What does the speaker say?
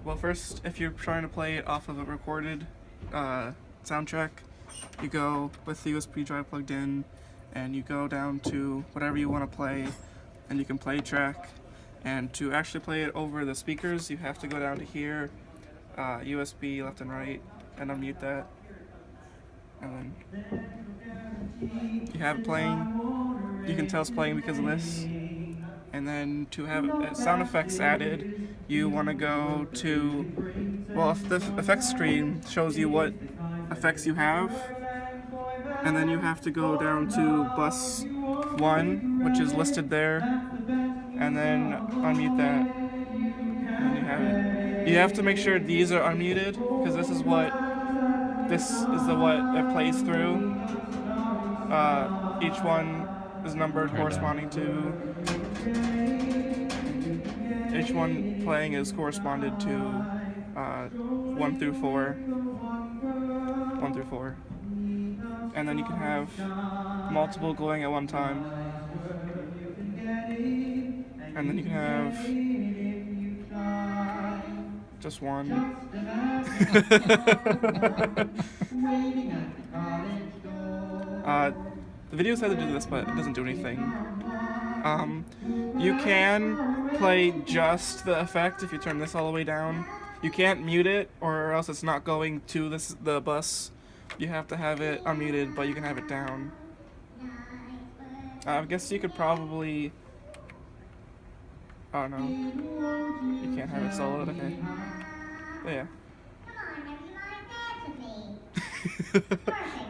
Well, first, if you're trying to play it off of a recorded soundtrack, you go with the USB drive plugged in, and you go down to whatever you want to play, and you can play track. And to actually play it over the speakers, you have to go down to here, USB left and right, and unmute that. And then you have it playing. You can tell it's playing because of this. And then to have sound effects added, you want to go to, well, if the effects screen shows you what effects you have, and then you have to go down to bus 1, which is listed there, and then unmute that, and then you have it. You have to make sure these are unmuted, because this is what it plays through. Each one is numbered corresponding to. Each one playing is corresponded to 1 through 4. 1 through 4. And then you can have multiple going at one time. And then you can have just one. The video says to do this, but it doesn't do anything. You can play just the effect if you turn this all the way down. You can't mute it, or else it's not going to the bus. You have to have it unmuted, but you can have it down. I guess you could probably... Oh no. You can't have it soloed, okay. But yeah. Come on, everyone, dance with me. Perfect.